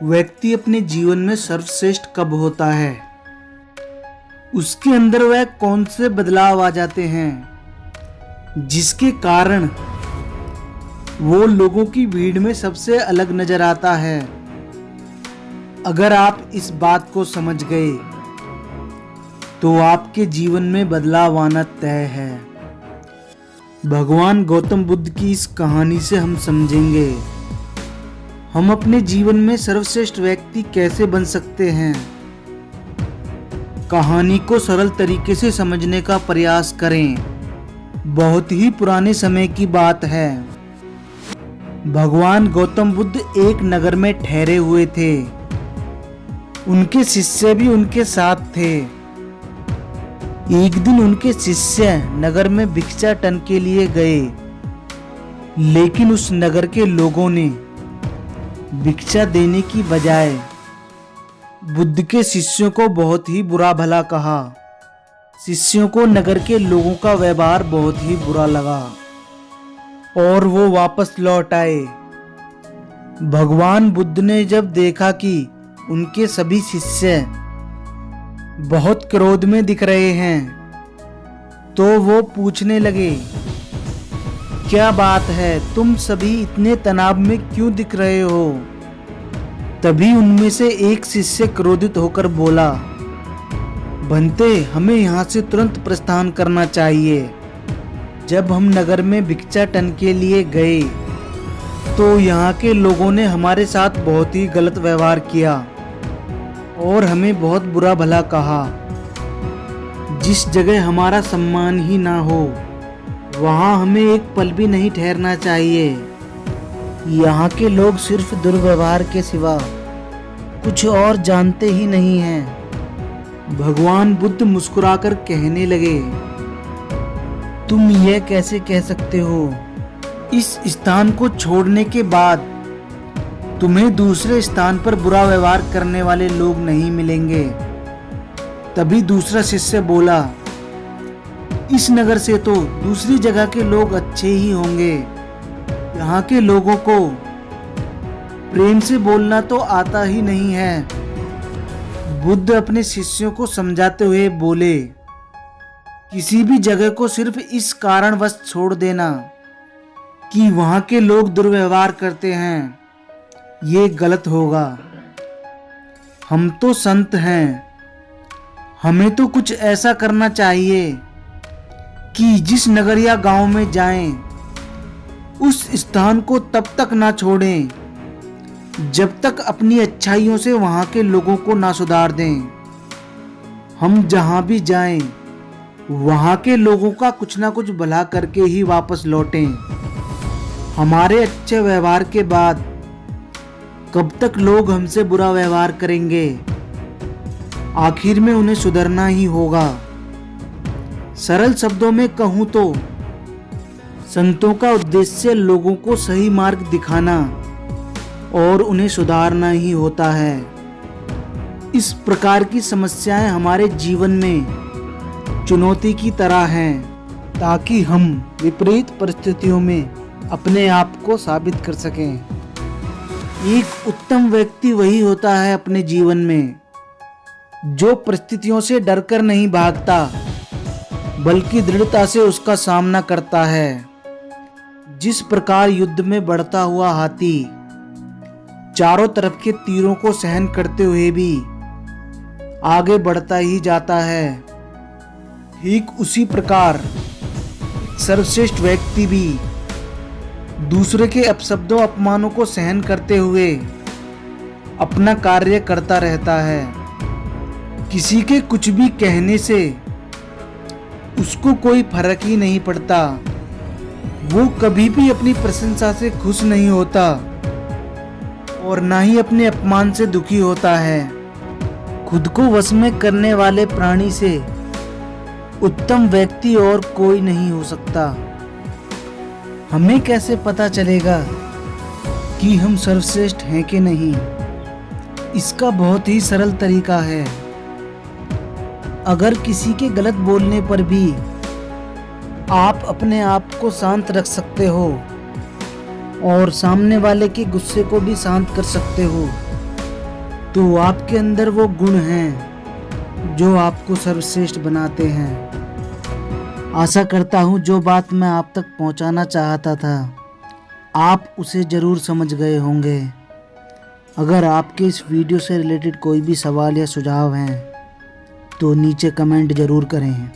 व्यक्ति अपने जीवन में सर्वश्रेष्ठ कब होता है? उसके अंदर वह कौन से बदलाव आ जाते हैं जिसके कारण वो लोगों की भीड़ में सबसे अलग नजर आता है। अगर आप इस बात को समझ गए तो आपके जीवन में बदलाव आना तय है। भगवान गौतम बुद्ध की इस कहानी से हम समझेंगे हम अपने जीवन में सर्वश्रेष्ठ व्यक्ति कैसे बन सकते हैं। कहानी को सरल तरीके से समझने का प्रयास करें। बहुत ही पुराने समय की बात है। भगवान गौतम बुद्ध एक नगर में ठहरे हुए थे। उनके शिष्य भी उनके साथ थे। एक दिन उनके शिष्य नगर में भिक्षाटन के लिए गए, लेकिन उस नगर के लोगों ने भिक्षा देने की बजाय बुद्ध के शिष्यों को बहुत ही बुरा भला कहा। शिष्यों को नगर के लोगों का व्यवहार बहुत ही बुरा लगा और वो वापस लौट आए। भगवान बुद्ध ने जब देखा कि उनके सभी शिष्य बहुत क्रोध में दिख रहे हैं, तो वो पूछने लगे, क्या बात है, तुम सभी इतने तनाव में क्यों दिख रहे हो? तभी उनमें से एक शिष्य क्रोधित होकर बोला, बनते, हमें यहाँ से तुरंत प्रस्थान करना चाहिए। जब हम नगर में भिक्षाटन के लिए गए तो यहाँ के लोगों ने हमारे साथ बहुत ही गलत व्यवहार किया और हमें बहुत बुरा भला कहा। जिस जगह हमारा सम्मान ही ना हो वहाँ हमें एक पल भी नहीं ठहरना चाहिए। यहाँ के लोग सिर्फ दुर्व्यवहार के सिवा कुछ और जानते ही नहीं हैं। भगवान बुद्ध मुस्कुराकर कहने लगे, तुम यह कैसे कह सकते हो? इस स्थान को छोड़ने के बाद तुम्हें दूसरे स्थान पर बुरा व्यवहार करने वाले लोग नहीं मिलेंगे। तभी दूसरा शिष्य बोला, इस नगर से तो दूसरी जगह के लोग अच्छे ही होंगे। यहाँ के लोगों को प्रेम से बोलना तो आता ही नहीं है। बुद्ध अपने शिष्यों को समझाते हुए बोले, किसी भी जगह को सिर्फ इस कारणवश छोड़ देना कि वहाँ के लोग दुर्व्यवहार करते हैं, ये गलत होगा। हम तो संत हैं, हमें तो कुछ ऐसा करना चाहिए कि जिस नगर या गांव में जाएं, उस स्थान को तब तक ना छोड़ें जब तक अपनी अच्छाइयों से वहां के लोगों को ना सुधार दें। हम जहां भी जाएं, वहां के लोगों का कुछ ना कुछ भला करके ही वापस लौटें। हमारे अच्छे व्यवहार के बाद कब तक लोग हमसे बुरा व्यवहार करेंगे? आखिर में उन्हें सुधरना ही होगा। सरल शब्दों में कहूं तो संतों का उद्देश्य लोगों को सही मार्ग दिखाना और उन्हें सुधारना ही होता है। इस प्रकार की समस्याएं हमारे जीवन में चुनौती की तरह हैं, ताकि हम विपरीत परिस्थितियों में अपने आप को साबित कर सकें। एक उत्तम व्यक्ति वही होता है अपने जीवन में जो परिस्थितियों से डरकर नहीं भागता, बल्कि दृढ़ता से उसका सामना करता है। जिस प्रकार युद्ध में बढ़ता हुआ हाथी चारों तरफ के तीरों को सहन करते हुए भी आगे बढ़ता ही जाता है, ठीक उसी प्रकार सर्वश्रेष्ठ व्यक्ति भी दूसरे के अपशब्दों अपमानों को सहन करते हुए अपना कार्य करता रहता है। किसी के कुछ भी कहने से उसको कोई फर्क ही नहीं पड़ता। वो कभी भी अपनी प्रशंसा से खुश नहीं होता और ना ही अपने अपमान से दुखी होता है। खुद को वश में करने वाले प्राणी से उत्तम व्यक्ति और कोई नहीं हो सकता। हमें कैसे पता चलेगा कि हम सर्वश्रेष्ठ हैं कि नहीं? इसका बहुत ही सरल तरीका है। अगर किसी के गलत बोलने पर भी आप अपने आप को शांत रख सकते हो और सामने वाले के गुस्से को भी शांत कर सकते हो, तो आपके अंदर वो गुण हैं जो आपको सर्वश्रेष्ठ बनाते हैं। आशा करता हूँ जो बात मैं आप तक पहुँचाना चाहता था आप उसे ज़रूर समझ गए होंगे। अगर आपके इस वीडियो से रिलेटेड कोई भी सवाल या सुझाव हैं तो नीचे कमेंट ज़रूर करें।